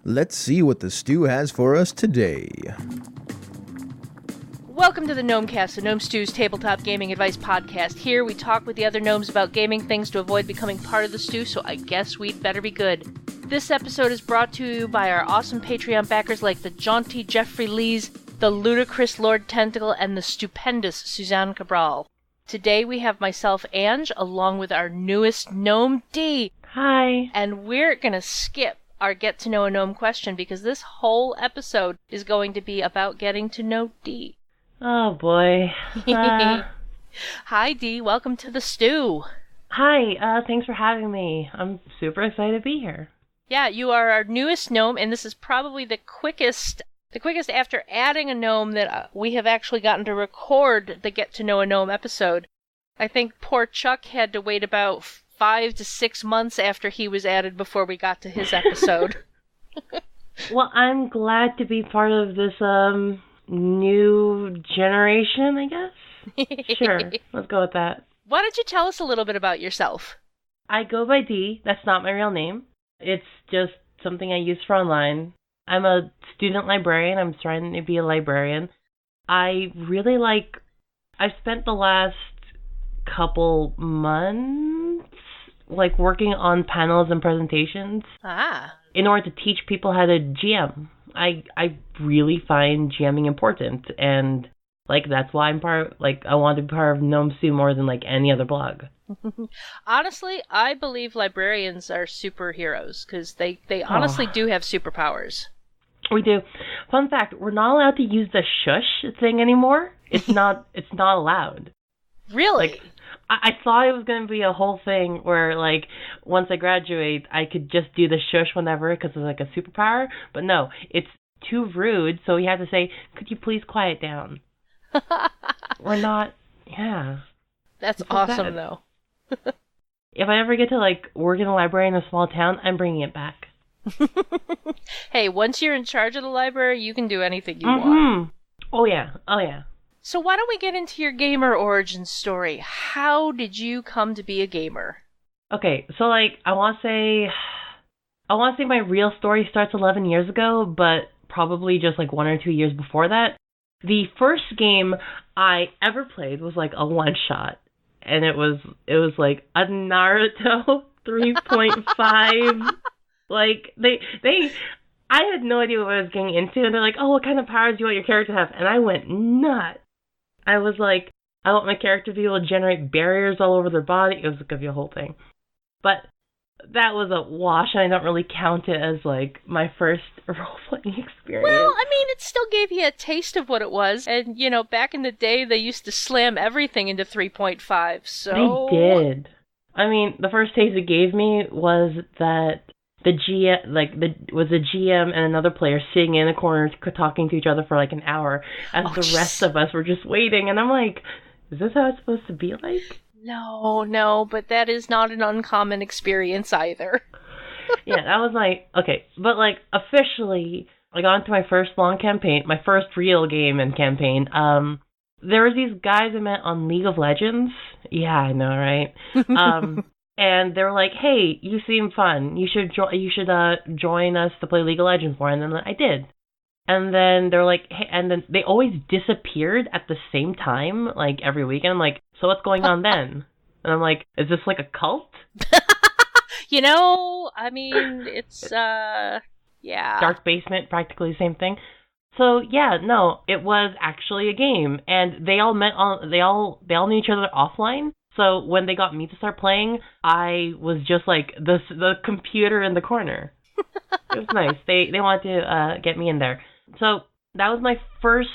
Let's see what the stew has for us today. Welcome to the Gnomecast, the Gnome Stew's tabletop gaming advice podcast. Here we talk with the other gnomes about gaming things to avoid becoming part of the stew, so I guess we'd better be good. This episode is brought to you by our awesome Patreon backers like the jaunty Jeffrey Lees, the ludicrous Lord Tentacle, and the stupendous Suzanne Cabral. Today we have myself, Ange, along with our newest gnome, D. Hi. And we're going to skip our Get to Know a Gnome question because this whole episode is going to be about getting to know D. Oh, boy. Hi, Dee. Welcome to the stew. Hi. Thanks for having me. I'm super excited to be here. Yeah, you are our newest gnome, and this is probably the quickest after adding a gnome that we have actually gotten to record the Get to Know a Gnome episode. I think poor Chuck had to wait about 5 to 6 months after he was added before we got to his episode. Well, I'm glad to be part of this, new generation, I guess? Sure, let's go with that. Why don't you tell us a little bit about yourself? I go by D. That's not my real name. It's just something I use for online. I'm a student librarian. I'm trying to be a librarian. I've spent the last couple months, working on panels and presentations. In order to teach people how to GM. I really find GMing important, and that's why I want to be part of Gnome Stew more than any other blog. Honestly, I believe librarians are superheroes because they honestly do have superpowers. We do. Fun fact: we're not allowed to use the shush thing anymore. It's not allowed. Really? I thought it was going to be a whole thing where, once I graduate, I could just do the shush whenever because it's a superpower. But no, it's too rude, so we have to say, could you please quiet down? We're not, yeah. That's awesome, though. If I ever get to, work in a library in a small town, I'm bringing it back. Hey, once you're in charge of the library, you can do anything you want. Oh, yeah. So why don't we get into your gamer origin story? How did you come to be a gamer? Okay, so I want to say my real story starts 11 years ago, but probably just 1 or 2 years before that. The first game I ever played was a one-shot, and it was a Naruto 3.5. I had no idea what I was getting into, and they're like, oh, what kind of powers do you want your character to have? And I went nuts. I was like, I want my character to be able to generate barriers all over their body. It was going to be a whole thing. But that was a wash, and I don't really count it as, my first role-playing experience. Well, I mean, it still gave you a taste of what it was. And, back in the day, they used to slam everything into 3.5, so... They did. I mean, the first taste it gave me was that the GM and another player sitting in a corner talking to each other for an hour as the rest of us were just waiting. And I'm like, is this how it's supposed to be like? No, but that is not an uncommon experience either. Yeah, that was okay. But officially, I got into my first long campaign, my first real game and campaign. There was these guys I met on League of Legends. Yeah, I know, right? And they were like, hey, you seem fun. You should join us to play League of Legends more. And then I did. And then they were like, hey, and then they always disappeared at the same time, every week. And I'm like, so what's going on then? And I'm like, is this a cult? I mean, it's, yeah. Dark basement, practically the same thing. So, yeah, no, it was actually a game. And they all they all knew each other offline. So when they got me to start playing, I was just the computer in the corner. It was nice. They wanted to get me in there. So that was my first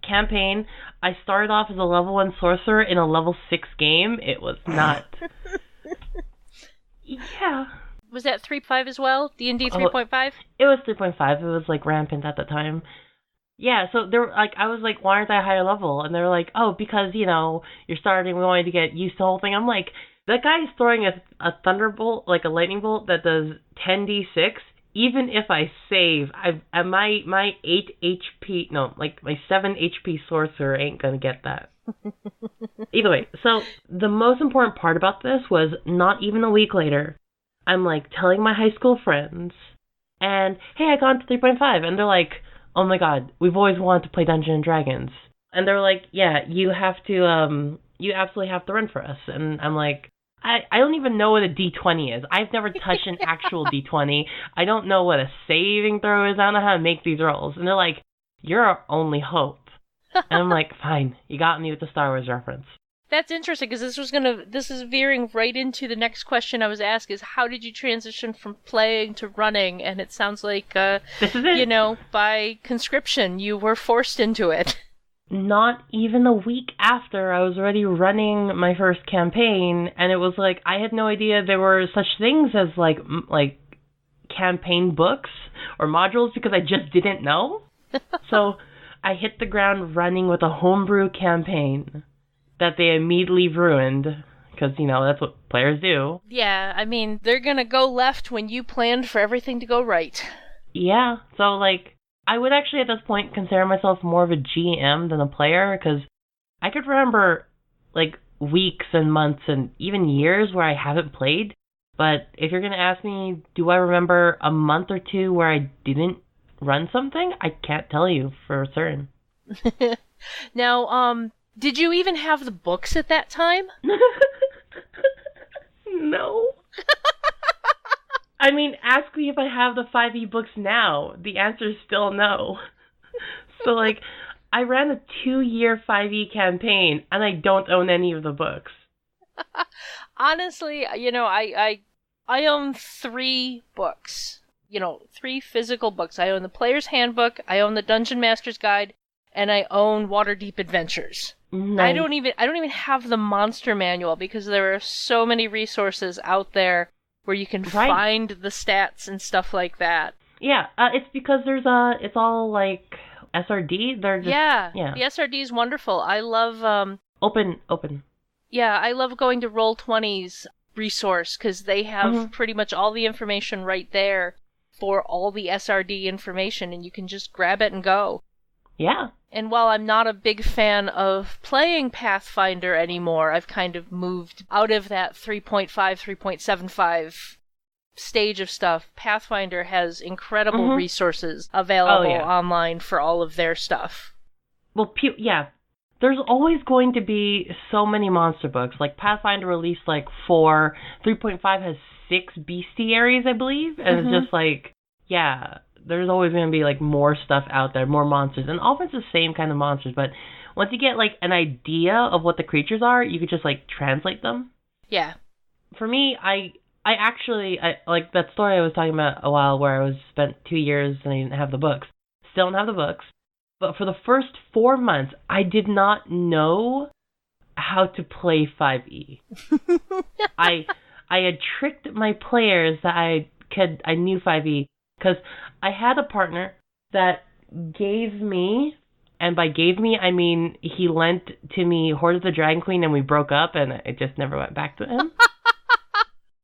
campaign. I started off as a level 1 sorcerer in a level 6 game. It was not... Yeah. Was that 3.5 as well? D&D 3.5? It was 3.5. It was rampant at the time. Yeah, so they were I was why aren't I higher level? And they were like, oh, because, you're starting, we wanted to get used to the whole thing. I'm like, that guy's throwing a thunderbolt, a lightning bolt that does 10d6. Even if I save, my 8 HP, no, my 7 HP sorcerer ain't gonna get that. Either way, so the most important part about this was not even a week later, I'm telling my high school friends, and hey, I got into 3.5, and they're like, oh my god, we've always wanted to play Dungeons and Dragons, and they're like, yeah, you absolutely have to run for us, and I'm like, I don't even know what a D20 is. I've never touched an actual D20. I don't know what a saving throw is. I don't know how to make these rolls, and they're like, you're our only hope, and I'm like, fine, you got me with the Star Wars reference. That's interesting, because this is veering right into the next question I was asked, is how did you transition from playing to running? And it sounds like, this is it. By conscription, you were forced into it. Not even a week after, I was already running my first campaign, and it was like, I had no idea there were such things as, like campaign books or modules, because I just didn't know. So I hit the ground running with a homebrew campaign that they immediately ruined, because, that's what players do. Yeah, I mean, they're gonna go left when you planned for everything to go right. Yeah, so, I would actually at this point consider myself more of a GM than a player, because I could remember, weeks and months and even years where I haven't played, but if you're gonna ask me, do I remember a month or two where I didn't run something? I can't tell you for certain. Now, did you even have the books at that time? No. I mean, ask me if I have the 5e books now. The answer is still no. So, I ran a 2-year 5e campaign, and I don't own any of the books. Honestly, I own 3 books. 3 physical books. I own the Player's Handbook, I own the Dungeon Master's Guide, and I own Waterdeep Adventures. Nice. I don't even have the Monster Manual, because there are so many resources out there where you can find the stats and stuff like that. Yeah, it's because it's all SRD. They're just, yeah. The SRD is wonderful. I love open. Yeah, I love going to Roll20's resource, because they have pretty much all the information right there for all the SRD information, and you can just grab it and go. Yeah. And while I'm not a big fan of playing Pathfinder anymore, I've kind of moved out of that 3.5, 3.75 stage of stuff. Pathfinder has incredible resources available online for all of their stuff. Well, there's always going to be so many monster books. Pathfinder released 4, 3.5 has 6 bestiaries, I believe, and it's just there's always going to be more stuff out there, more monsters, and often it's the same kind of monsters, but once you get an idea of what the creatures are, you could just translate them. Yeah. For me, I actually that story I was talking about a while where I spent 2 years and I didn't have the books. Still don't have the books, but for the first 4 months, I did not know how to play 5e. I had tricked my players that I knew 5e, because I had a partner that gave me, and by gave me, I mean he lent to me Hoard of the Dragon Queen, and we broke up, and it just never went back to him.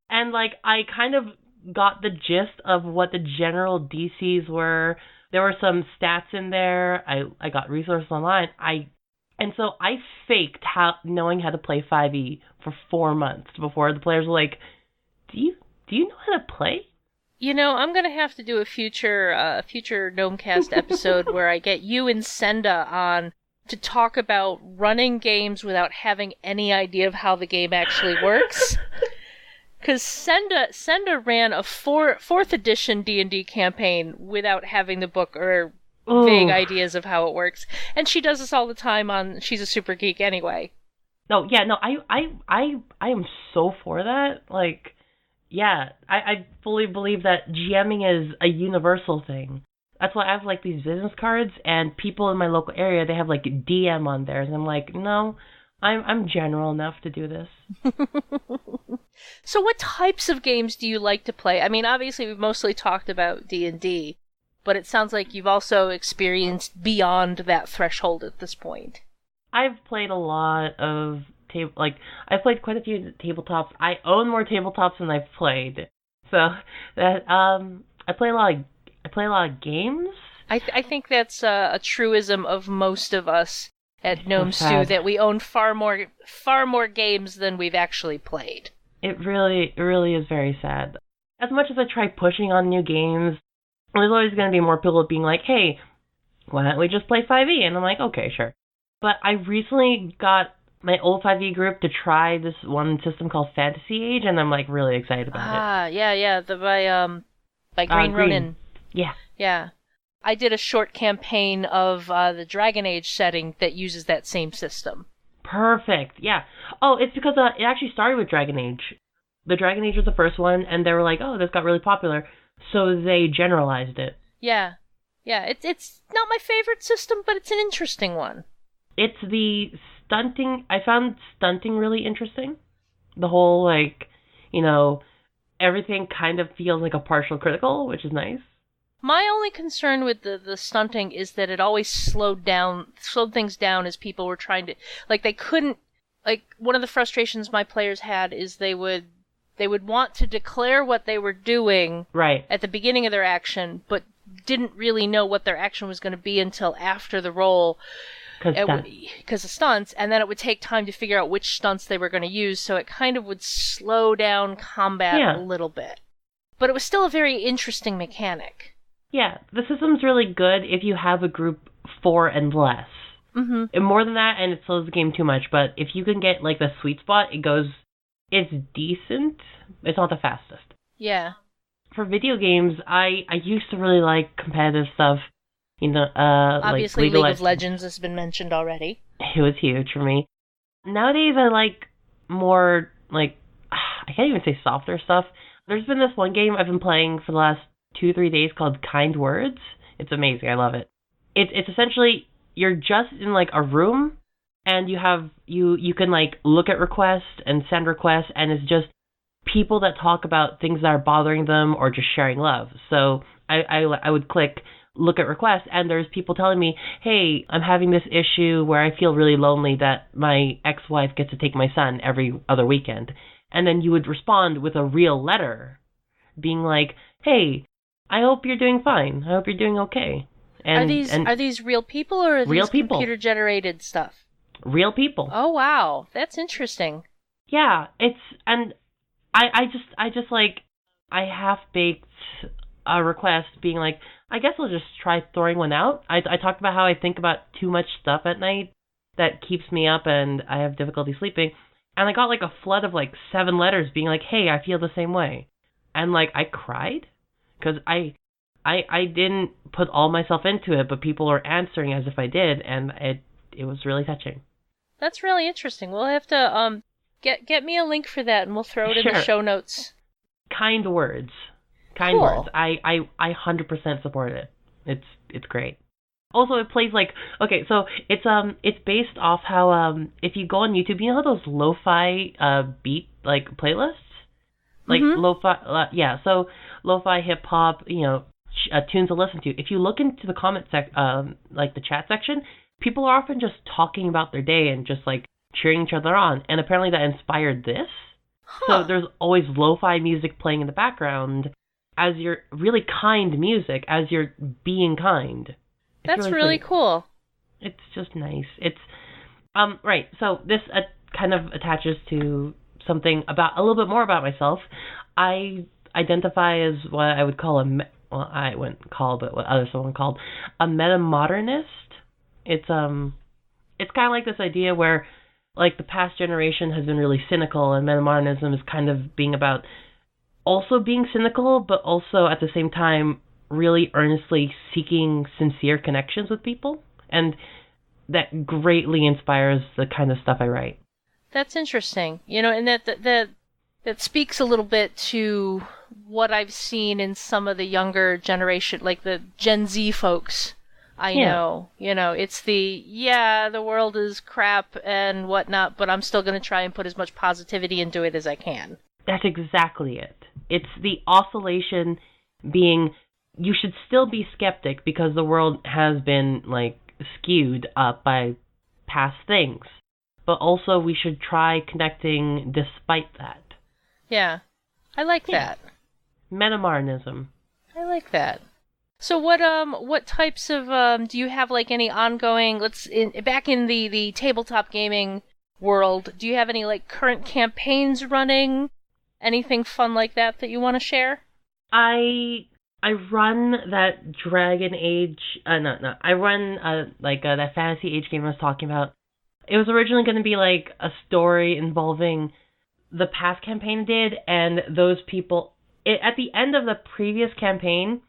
And, I kind of got the gist of what the general DCs were. There were some stats in there. I got resources online. And so I faked knowing how to play 5e for 4 months before the players were like, do you know how to play? I'm going to have to do a future Gnomecast episode where I get you and Senda on to talk about running games without having any idea of how the game actually works. Because Senda ran a 4th edition D&D campaign without having the book or vague ideas of how it works. And she does this all the time She's a Super Geek anyway. I am so for that. I fully believe that GMing is a universal thing. That's why I have these business cards, and people in my local area, they have DM on theirs, and I'm like, no, I'm general enough to do this. So what types of games do you like to play? I mean, obviously we've mostly talked about D&D, but it sounds like you've also experienced beyond that threshold at this point. I've played a lot of I've played quite a few tabletops. I own more tabletops than I've played. So that I play a lot of games. I think that's a truism of most of us at Gnome Stew, that we own far more games than we've actually played. It really is very sad. As much as I try pushing on new games, There's always going to be more people being like, hey, why don't we just play 5e? And I'm like, okay, sure. But I recently got my old 5e group to try this one system called Fantasy Age, and I'm like really excited about it. Yeah, by Green Ronin. Yeah. Yeah. I did a short campaign of the Dragon Age setting that uses that same system. Perfect, yeah. Oh, it's because it actually started with Dragon Age. The Dragon Age was the first one, and they were like, oh, this got really popular, so they generalized it. Yeah. Yeah, it's not my favorite system, but it's an interesting one. It's the stunting. I found stunting really interesting. The whole, like, you know, everything kind of feels like a partial critical, which is nice. My only concern with the stunting is that it always slowed things down as people were trying to, like, they couldn't, like, one of the frustrations my players had is they would want to declare what they were doing right at the beginning of their action, but didn't really know what their action was going to be until after the roll. Because of stunts, and then it would take time to figure out which stunts they were going to use, so it kind of would slow down combat a little bit. But it was still a very interesting mechanic. Yeah, the system's really good if you have a group 4 and less. Mm-hmm. And more than that, and it slows the game too much, but if you can get, like, the sweet spot, it's decent. It's not the fastest. Yeah. For video games, I used to really like competitive stuff. You know, obviously, like League of Legends has been mentioned already. It was huge for me. Nowadays, I like more, like, I can't even say softer stuff. There's been this one game I've been playing for the last 2-3 days called Kind Words. It's amazing. I love it. It's essentially, you're just in, like, a room, and you can, like, look at requests and send requests, and it's just people that talk about things that are bothering them or just sharing love. So I would click look at requests, and there's people telling me, hey, I'm having this issue where I feel really lonely that my ex-wife gets to take my son every other weekend. And then you would respond with a real letter being like, hey, I hope you're doing fine. I hope you're doing okay. And are these real people, or are these computer-generated stuff? Real people. Oh, wow. That's interesting. Yeah, and I just like, I half-baked a request being like, I guess I'll just try throwing one out. I talked about how I think about too much stuff at night that keeps me up and I have difficulty sleeping. And I got like a flood of like 7 letters being like, hey, I feel the same way. And like, I cried because I didn't put all myself into it, but people are answering as if I did. And it was really touching. That's really interesting. We'll have to get me a link for that and we'll throw it in the show notes. Kind Words. Kind Words. I 100% support it. It's great. Also, it plays like, okay, so it's based off how if you go on YouTube, you know how those lo-fi beat like playlists, like lo-fi, so lo-fi hip hop, you know, tunes to listen to. If you look into the comment like the chat section, people are often just talking about their day and just like cheering each other on, and apparently that inspired this. So there's always lo-fi music playing in the background as you're really kind music, as you're being kind. That's really cool. It's just nice. It's right. So this kind of attaches to something about a little bit more about myself. I identify as what I would call I wouldn't call, but what someone called a metamodernist. It's kind of like this idea where like the past generation has been really cynical, and metamodernism is kind of being about also being cynical, but also at the same time really earnestly seeking sincere connections with people. And that greatly inspires the kind of stuff I write. That's interesting. You know, and that speaks a little bit to what I've seen in some of the younger generation, like the Gen Z folks I know. You know, it's the world is crap and whatnot, but I'm still going to try and put as much positivity into it as I can. That's exactly it. It's the oscillation being, you should still be skeptic because the world has been, like, skewed up by past things. But also we should try connecting despite that. Yeah. I like that. Metamodernism. I like that. So what types of, do you have, like, any ongoing, back in the tabletop gaming world, do you have any, like, current campaigns running? Anything fun like that you want to share? I I run that Dragon Age. No. I run that Fantasy Age game I was talking about. It was originally going to be like a story involving the past campaign did, and those people. At the end of the previous campaign,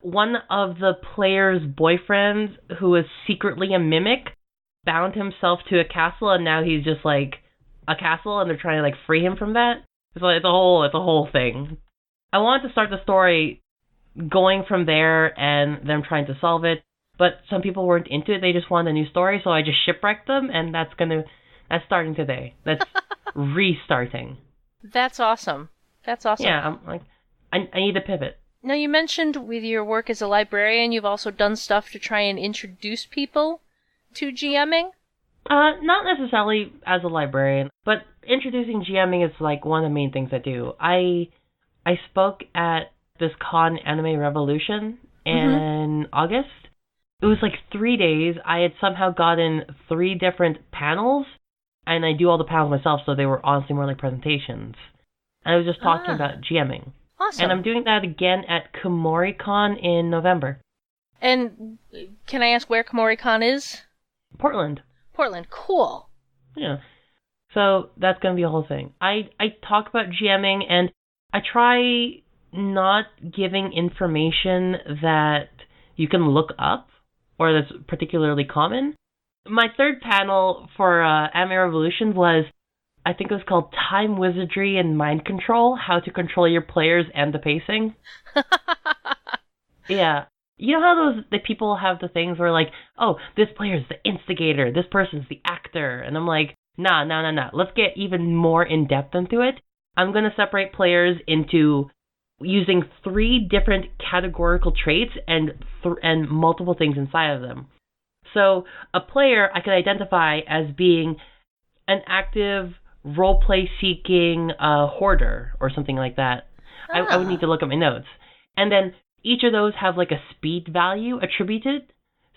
one of the player's boyfriends, who was secretly a mimic, bound himself to a castle, and now he's just like a castle, and they're trying to like free him from that. It's a whole thing. I wanted to start the story going from there and them trying to solve it, but some people weren't into it. They just wanted a new story, so I just shipwrecked them, and that's starting today. That's restarting. That's awesome. Yeah, I'm like, I need to pivot. Now, you mentioned with your work as a librarian, you've also done stuff to try and introduce people to GMing? Not necessarily as a librarian, but introducing GMing is like one of the main things I do. I spoke at this con, Anime Revolution, in August. It was like 3 days. I had somehow gotten 3 different panels, and I do all the panels myself, so they were honestly more like presentations. And I was just talking about GMing. Awesome. And I'm doing that again at KomoriCon in November. And can I ask where KomoriCon is? Portland. Cool. Yeah. So that's going to be a whole thing. I talk about GMing, and I try not giving information that you can look up or that's particularly common. My third panel for Anime Revolution was, I think it was called Time Wizardry and Mind Control, How to Control Your Players and the Pacing. Yeah. You know how the people have the things where like, oh, this player's the instigator, this person's the actor, and I'm like, nah. Let's get even more in-depth into it. I'm going to separate players into using 3 different categorical traits and multiple things inside of them. So a player I could identify as being an active role-play seeking hoarder or something like that. I would need to look at my notes. And then each of those have like a speed value attributed.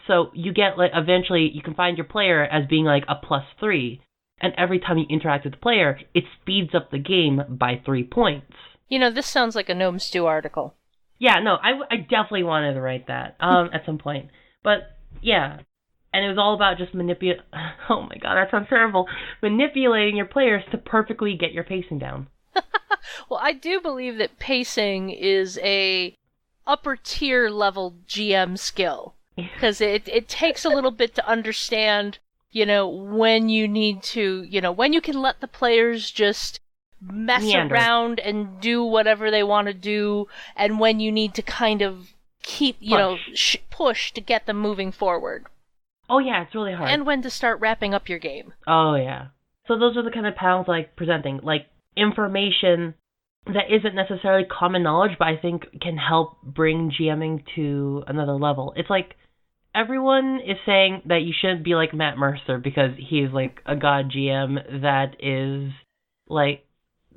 So you get like, eventually you can find your player as being like a +3. And every time you interact with the player, it speeds up the game by 3 points. You know, this sounds like a Gnome Stew article. Yeah, no, I definitely wanted to write that at some point. But yeah, and it was all about just oh my god, that sounds terrible. Manipulating your players to perfectly get your pacing down. Well, I do believe that pacing is a upper tier level GM skill. Because it takes a little bit to understand, when you need to, when you can let the players just mess around and do whatever they want to do, and when you need to kind of keep, push to get them moving forward. Oh yeah, it's really hard. And when to start wrapping up your game. Oh yeah. So those are the kind of panels like presenting, like information that isn't necessarily common knowledge, but I think can help bring GMing to another level. It's like everyone is saying that you shouldn't be like Matt Mercer because he's like a god GM that is like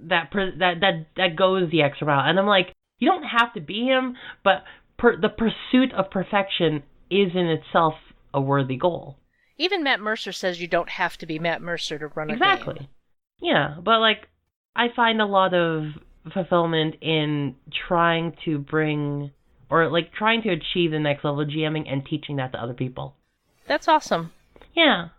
that goes the extra mile. And I'm like, you don't have to be him, but the pursuit of perfection is in itself a worthy goal. Even Matt Mercer says you don't have to be Matt Mercer to run a game. Exactly. Yeah, but like I find a lot of fulfillment in trying to bring or like trying to achieve the next level of GMing and teaching that to other people. That's awesome. Yeah.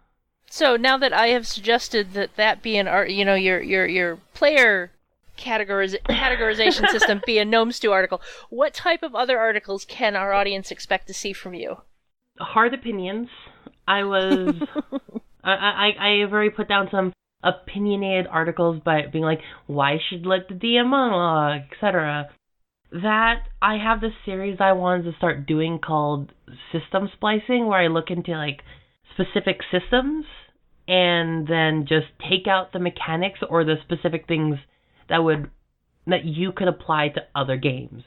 So now that I have suggested that be an art, your player categorization system be a Gnome Stew article, what type of other articles can our audience expect to see from you? Hard opinions. I have already put down some opinionated articles by being like, why should let the DM monologue, etc. That I have this series I wanted to start doing called System Splicing, where I look into like specific systems and then just take out the mechanics or the specific things that you could apply to other games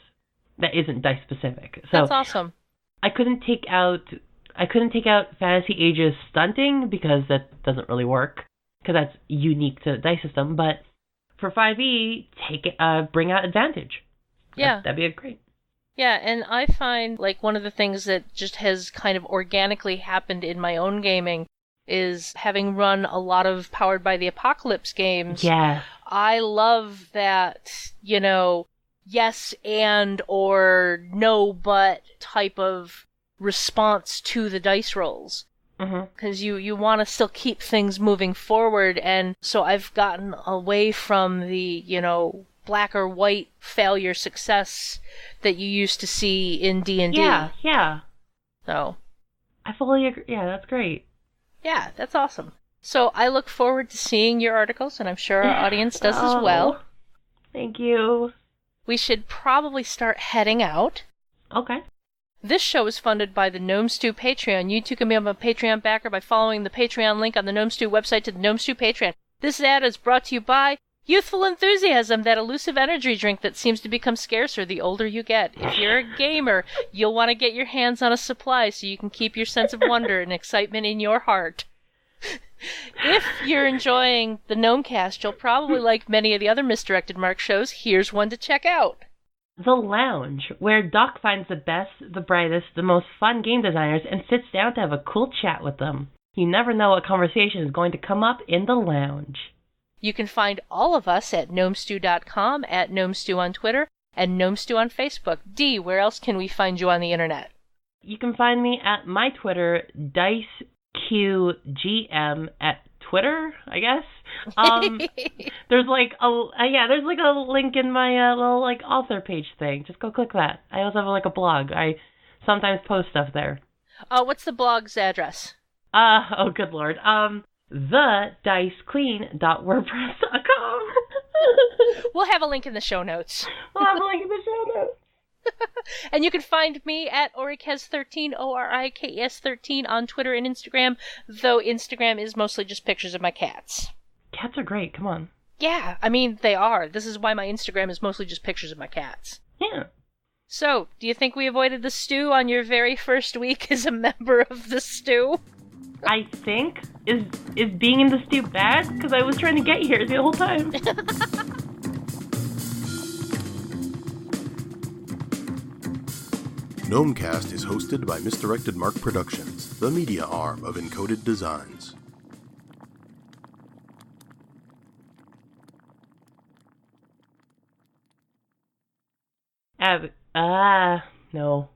that isn't dice specific. So that's awesome. I couldn't take out Fantasy Age's stunting because that doesn't really work because that's unique to the dice system. But for 5e, bring out advantage. Yeah, that'd be great. Yeah, and I find like one of the things that just has kind of organically happened in my own gaming is having run a lot of Powered by the Apocalypse games. Yeah. I love that, yes and or no but type of response to the dice rolls. Because you want to still keep things moving forward, and so I've gotten away from the, black or white failure success that you used to see in D&D. Yeah. So. I fully agree. Yeah, that's great. Yeah, that's awesome. So I look forward to seeing your articles, and I'm sure our audience does as well. Thank you. We should probably start heading out. Okay. This show is funded by the Gnome Stew Patreon. You too can become a Patreon backer by following the Patreon link on the Gnome Stew website to the Gnome Stew Patreon. This ad is brought to you by Youthful Enthusiasm, that elusive energy drink that seems to become scarcer the older you get. If you're a gamer, you'll want to get your hands on a supply so you can keep your sense of wonder and excitement in your heart. If you're enjoying the Gnomecast, you'll probably like many of the other Misdirected Mark shows. Here's one to check out. The Lounge, where Doc finds the best, the brightest, the most fun game designers and sits down to have a cool chat with them. You never know what conversation is going to come up in the lounge. You can find all of us at gnomestew.com, at Gnomestew on Twitter, and Gnomestew on Facebook. Dee, where else can we find you on the internet? You can find me at my Twitter, DiceQGM at Twitter, I guess. There's like a link in my little author page thing. Just go click that. I also have a blog. I sometimes post stuff there. What's the blog's address? Oh good lord. thediceclean.wordpress.com. We'll have a link in the show notes. And you can find me at Orikes13, ORIKES13 on Twitter and Instagram, though Instagram is mostly just pictures of my cats. Cats are great, come on. Yeah, I mean, they are. This is why my Instagram is mostly just pictures of my cats. Yeah. So, do you think we avoided the stew on your very first week as a member of the stew? I think. Is being in the stew bad? Because I was trying to get here the whole time. Gnomecast is hosted by Misdirected Mark Productions, the media arm of Encoded Designs. No.